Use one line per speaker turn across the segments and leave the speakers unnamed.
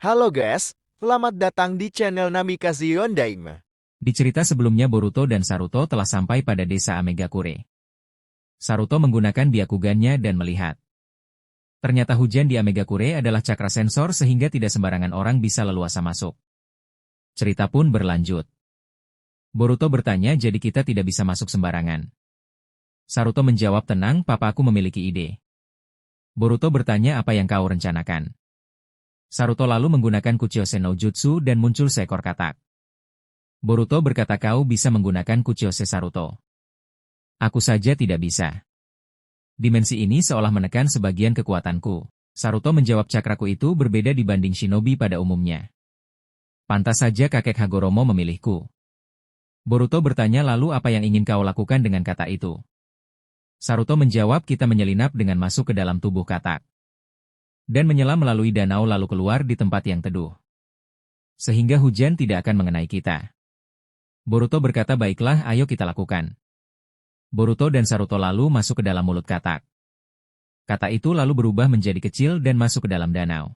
Halo guys, selamat datang di channel Namikaze Yondaime.
Di cerita sebelumnya Boruto dan Saruto telah sampai pada desa Amegakure. Saruto menggunakan Byakugannya dan melihat. Ternyata hujan di Amegakure adalah cakra sensor sehingga tidak sembarangan orang bisa leluasa masuk. Cerita pun berlanjut. Boruto bertanya, jadi kita tidak bisa masuk sembarangan. Saruto menjawab, tenang, papa, aku memiliki ide. Boruto bertanya, apa yang kau rencanakan? Saruto lalu menggunakan Kuchiyose no Jutsu dan muncul seekor katak. Boruto berkata, kau bisa menggunakan Kuchiyose Saruto. Aku saja tidak bisa. Dimensi ini seolah menekan sebagian kekuatanku. Saruto menjawab, cakraku itu berbeda dibanding shinobi pada umumnya. Pantas saja kakek Hagoromo memilihku. Boruto bertanya, lalu apa yang ingin kau lakukan dengan kata itu? Saruto menjawab, kita menyelinap dengan masuk ke dalam tubuh katak. Dan menyelam melalui danau lalu keluar di tempat yang teduh. Sehingga hujan tidak akan mengenai kita. Boruto berkata, baiklah, ayo kita lakukan. Boruto dan Saruto lalu masuk ke dalam mulut katak. Kata itu lalu berubah menjadi kecil dan masuk ke dalam danau.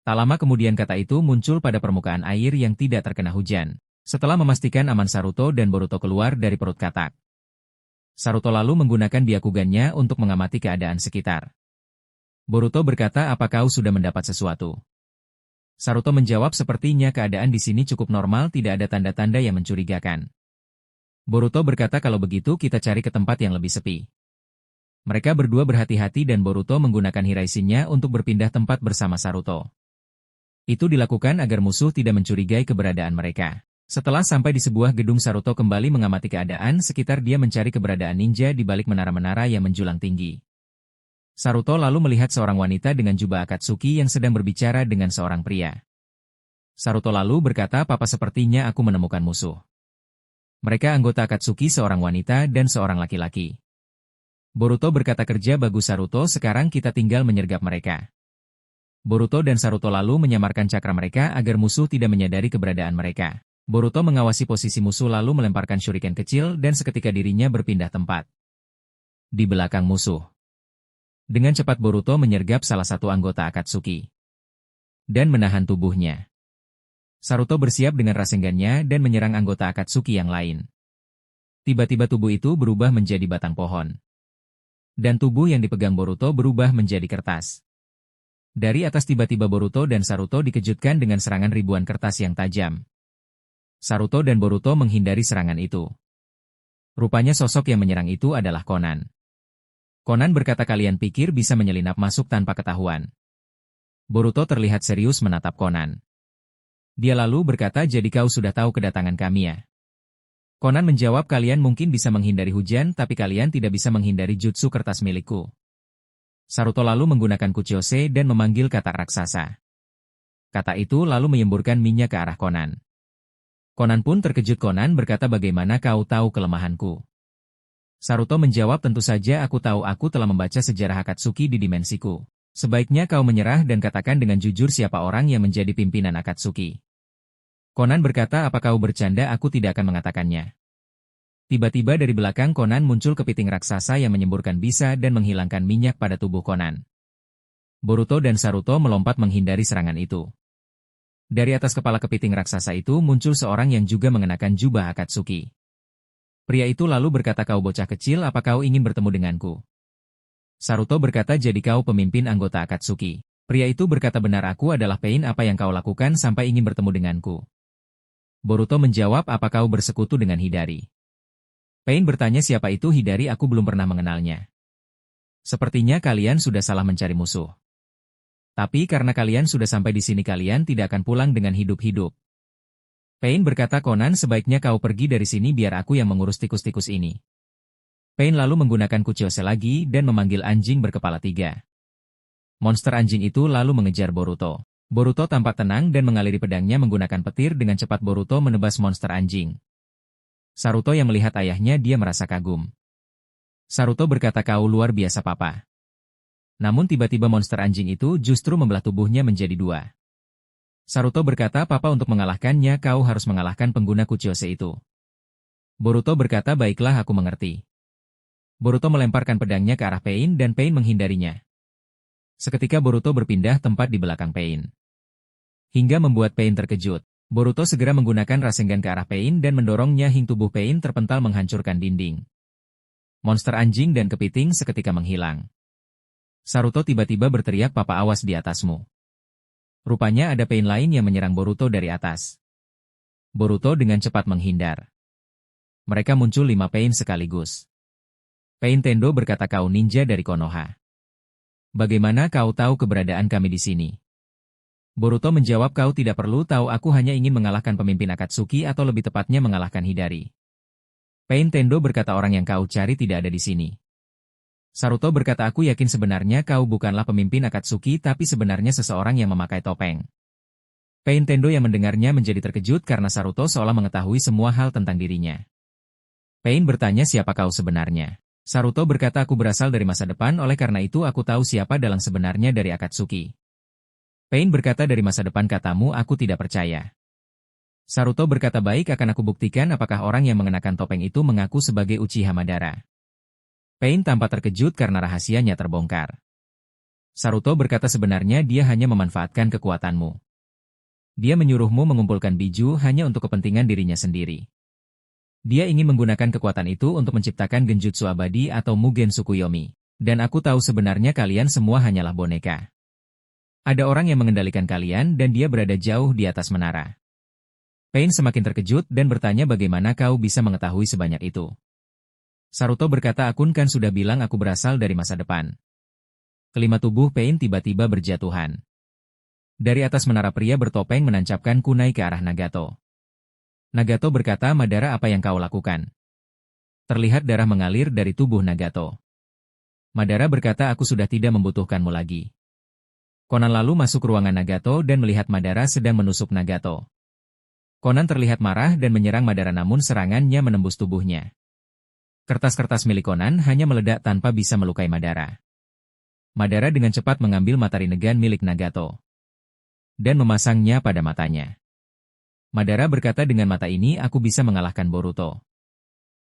Tak lama kemudian kata itu muncul pada permukaan air yang tidak terkena hujan. Setelah memastikan aman, Saruto dan Boruto keluar dari perut katak. Saruto lalu menggunakan Byakugannya untuk mengamati keadaan sekitar. Boruto berkata, apa kau sudah mendapat sesuatu? Saruto menjawab, sepertinya keadaan di sini cukup normal, tidak ada tanda-tanda yang mencurigakan. Boruto berkata, kalau begitu kita cari ke tempat yang lebih sepi. Mereka berdua berhati-hati dan Boruto menggunakan Hiraishin-nya untuk berpindah tempat bersama Saruto. Itu dilakukan agar musuh tidak mencurigai keberadaan mereka. Setelah sampai di sebuah gedung, Saruto kembali mengamati keadaan sekitar, dia mencari keberadaan ninja di balik menara-menara yang menjulang tinggi. Saruto lalu melihat seorang wanita dengan jubah Akatsuki yang sedang berbicara dengan seorang pria. Saruto lalu berkata, papa, sepertinya aku menemukan musuh. Mereka anggota Akatsuki, seorang wanita dan seorang laki-laki. Boruto berkata, kerja bagus Saruto, sekarang kita tinggal menyergap mereka. Boruto dan Saruto lalu menyamarkan cakra mereka agar musuh tidak menyadari keberadaan mereka. Boruto mengawasi posisi musuh lalu melemparkan shuriken kecil dan seketika dirinya berpindah tempat. Di belakang musuh. Dengan cepat Boruto menyergap salah satu anggota Akatsuki. Dan menahan tubuhnya. Saruto bersiap dengan Rasengan-nya dan menyerang anggota Akatsuki yang lain. Tiba-tiba tubuh itu berubah menjadi batang pohon. Dan tubuh yang dipegang Boruto berubah menjadi kertas. Dari atas tiba-tiba Boruto dan Saruto dikejutkan dengan serangan ribuan kertas yang tajam. Saruto dan Boruto menghindari serangan itu. Rupanya sosok yang menyerang itu adalah Konan. Konan berkata, kalian pikir bisa menyelinap masuk tanpa ketahuan? Boruto terlihat serius menatap Konan. Dia lalu berkata, jadi kau sudah tahu kedatangan kami ya? Konan menjawab, kalian mungkin bisa menghindari hujan, tapi kalian tidak bisa menghindari jutsu kertas milikku. Saruto lalu menggunakan Kuchiyose dan memanggil katak raksasa. Kata itu lalu menyemburkan minyak ke arah Konan. Konan pun terkejut. Konan berkata, bagaimana kau tahu kelemahanku? Saruto menjawab, tentu saja aku tahu, aku telah membaca sejarah Akatsuki di dimensiku. Sebaiknya kau menyerah dan katakan dengan jujur siapa orang yang menjadi pimpinan Akatsuki. Konan berkata, apa kau bercanda? Aku tidak akan mengatakannya. Tiba-tiba dari belakang Konan muncul kepiting raksasa yang menyemburkan bisa dan menghilangkan minyak pada tubuh Konan. Boruto dan Saruto melompat menghindari serangan itu. Dari atas kepala kepiting raksasa itu muncul seorang yang juga mengenakan jubah Akatsuki. Pria itu lalu berkata, kau bocah kecil, apa kau ingin bertemu denganku? Saruto berkata, jadi kau pemimpin anggota Akatsuki. Pria itu berkata, benar, aku adalah Pain, apa yang kau lakukan sampai ingin bertemu denganku? Boruto menjawab, apa kau bersekutu dengan Hidari? Pain bertanya, siapa itu Hidari? Aku belum pernah mengenalnya. Sepertinya kalian sudah salah mencari musuh. Tapi karena kalian sudah sampai di sini, kalian tidak akan pulang dengan hidup-hidup. Pain berkata, Konan, sebaiknya kau pergi dari sini biar aku yang mengurus tikus-tikus ini. Pain lalu menggunakan Kuchiyose lagi dan memanggil anjing berkepala 3. Monster anjing itu lalu mengejar Boruto. Boruto tampak tenang dan mengaliri pedangnya menggunakan petir. Dengan cepat Boruto menebas monster anjing. Saruto yang melihat ayahnya, dia merasa kagum. Saruto berkata, kau luar biasa papa. Namun tiba-tiba monster anjing itu justru membelah tubuhnya menjadi 2. Saruto berkata, papa, untuk mengalahkannya kau harus mengalahkan pengguna Kuchiyose itu. Boruto berkata, baiklah, aku mengerti. Boruto melemparkan pedangnya ke arah Pain dan Pain menghindarinya. Seketika Boruto berpindah tempat di belakang Pain. hingga membuat Pain terkejut. Boruto segera menggunakan Rasengan ke arah Pain dan mendorongnya hingga tubuh Pain terpental menghancurkan dinding. Monster anjing dan kepiting seketika menghilang. Saruto tiba-tiba berteriak, "Papa, awas di atasmu." Rupanya ada Pain lain yang menyerang Boruto dari atas. Boruto dengan cepat menghindar. Mereka muncul 5 Pain sekaligus. Pain Tendo berkata, "Kau ninja dari Konoha. Bagaimana kau tahu keberadaan kami di sini?" Boruto menjawab, "Kau tidak perlu tahu, aku hanya ingin mengalahkan pemimpin Akatsuki atau lebih tepatnya mengalahkan Hidari." Pain Tendo berkata, "Orang yang kau cari tidak ada di sini." Saruto berkata, "Aku yakin sebenarnya kau bukanlah pemimpin Akatsuki tapi sebenarnya seseorang yang memakai topeng." Pain Tendo yang mendengarnya menjadi terkejut karena Saruto seolah mengetahui semua hal tentang dirinya. Pain bertanya, "Siapa kau sebenarnya?" Saruto berkata, "Aku berasal dari masa depan, oleh karena itu aku tahu siapa dalang sebenarnya dari Akatsuki." Pain berkata, "Dari masa depan katamu, aku tidak percaya." Saruto berkata, "Baik, akan aku buktikan apakah orang yang mengenakan topeng itu mengaku sebagai Uchiha Madara." Pain tampak terkejut karena rahasianya terbongkar. Saruto berkata, "Sebenarnya dia hanya memanfaatkan kekuatanmu. Dia menyuruhmu mengumpulkan biju hanya untuk kepentingan dirinya sendiri. Dia ingin menggunakan kekuatan itu untuk menciptakan genjutsu abadi atau Mugen Tsukuyomi. Dan aku tahu sebenarnya kalian semua hanyalah boneka. Ada orang yang mengendalikan kalian dan dia berada jauh di atas menara." Pain semakin terkejut dan bertanya, "Bagaimana kau bisa mengetahui sebanyak itu?" Saruto berkata, "Aku kan sudah bilang aku berasal dari masa depan." Kelima tubuh Pain tiba-tiba berjatuhan. Dari atas menara pria bertopeng menancapkan kunai ke arah Nagato. Nagato berkata, "Madara, apa yang kau lakukan?" Terlihat darah mengalir dari tubuh Nagato. Madara berkata, "Aku sudah tidak membutuhkanmu lagi." Conan lalu masuk ruangan Nagato dan melihat Madara sedang menusuk Nagato. Conan terlihat marah dan menyerang Madara, namun serangannya menembus tubuhnya. Kertas-kertas milik Conan hanya meledak tanpa bisa melukai Madara. Madara dengan cepat mengambil mata Rinnegan milik Nagato dan memasangnya pada matanya. Madara berkata, "Dengan mata ini aku bisa mengalahkan Boruto."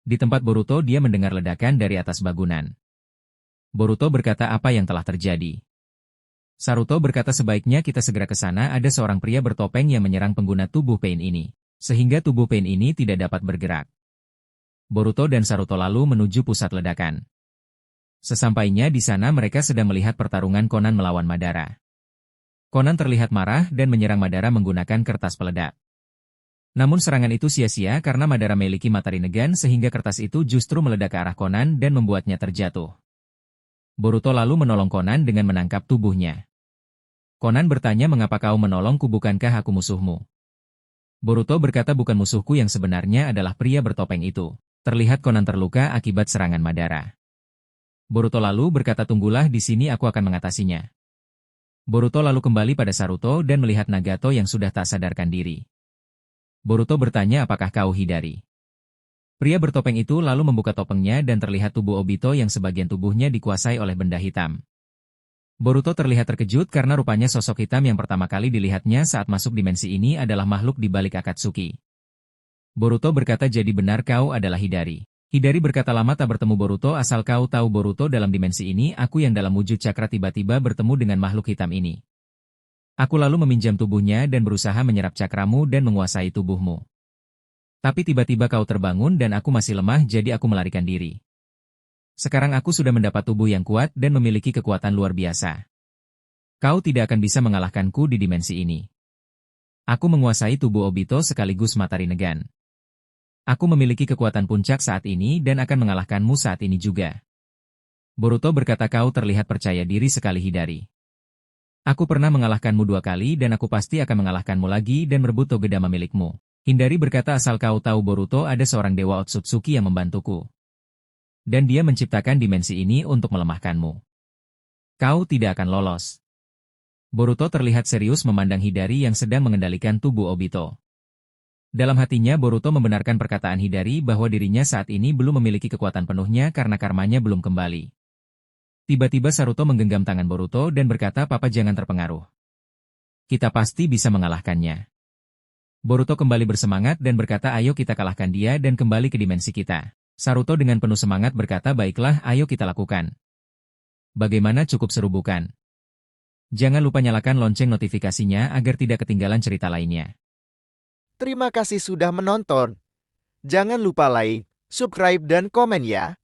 Di tempat Boruto dia mendengar ledakan dari atas bangunan. Boruto berkata, "Apa yang telah terjadi?" Saruto berkata, "Sebaiknya kita segera ke sana, ada seorang pria bertopeng yang menyerang pengguna tubuh Pain ini, sehingga tubuh Pain ini tidak dapat bergerak." Boruto dan Saruto lalu menuju pusat ledakan. Sesampainya di sana mereka sedang melihat pertarungan Conan melawan Madara. Conan terlihat marah dan menyerang Madara menggunakan kertas peledak. Namun serangan itu sia-sia karena Madara memiliki mata Rinnegan sehingga kertas itu justru meledak ke arah Conan dan membuatnya terjatuh. Boruto lalu menolong Conan dengan menangkap tubuhnya. Conan bertanya, "Mengapa kau menolongku, bukankah aku musuhmu?" Boruto berkata, "Bukan musuhku, yang sebenarnya adalah pria bertopeng itu." Terlihat Conan terluka akibat serangan Madara. Boruto lalu berkata, "Tunggulah di sini, aku akan mengatasinya." Boruto lalu kembali pada Saruto dan melihat Nagato yang sudah tak sadarkan diri. Boruto bertanya, "Apakah kau Hidari?" Pria bertopeng itu lalu membuka topengnya dan terlihat tubuh Obito yang sebagian tubuhnya dikuasai oleh benda hitam. Boruto terlihat terkejut karena rupanya sosok hitam yang pertama kali dilihatnya saat masuk dimensi ini adalah makhluk di balik Akatsuki. Boruto berkata, "Jadi benar kau adalah Hidari." Hidari berkata, "Lama tak bertemu Boruto, asal kau tahu Boruto, dalam dimensi ini aku yang dalam wujud cakra tiba-tiba bertemu dengan makhluk hitam ini. Aku lalu meminjam tubuhnya dan berusaha menyerap cakramu dan menguasai tubuhmu. Tapi tiba-tiba kau terbangun dan aku masih lemah, jadi aku melarikan diri. Sekarang aku sudah mendapat tubuh yang kuat dan memiliki kekuatan luar biasa. Kau tidak akan bisa mengalahkanku di dimensi ini. Aku menguasai tubuh Obito sekaligus mata Rinnegan. Aku memiliki kekuatan puncak saat ini dan akan mengalahkanmu saat ini juga." Boruto berkata, "Kau terlihat percaya diri sekali, Hidari. Aku pernah mengalahkanmu 2 kali dan aku pasti akan mengalahkanmu lagi dan merebut Togedama milikmu." Hidari berkata, "Asal kau tahu, Boruto, ada seorang dewa Otsutsuki yang membantuku. Dan dia menciptakan dimensi ini untuk melemahkanmu. Kau tidak akan lolos." Boruto terlihat serius memandang Hidari yang sedang mengendalikan tubuh Obito. Dalam hatinya Boruto membenarkan perkataan Hidari bahwa dirinya saat ini belum memiliki kekuatan penuhnya karena karmanya belum kembali. Tiba-tiba Saruto menggenggam tangan Boruto dan berkata, "Papa, jangan terpengaruh. Kita pasti bisa mengalahkannya." Boruto kembali bersemangat dan berkata, "Ayo kita kalahkan dia dan kembali ke dimensi kita." Saruto dengan penuh semangat berkata, "Baiklah, ayo kita lakukan. Bagaimana, cukup seru bukan?" Jangan lupa nyalakan lonceng notifikasinya agar tidak ketinggalan cerita lainnya.
Terima kasih sudah menonton. Jangan lupa like, subscribe, dan komen ya.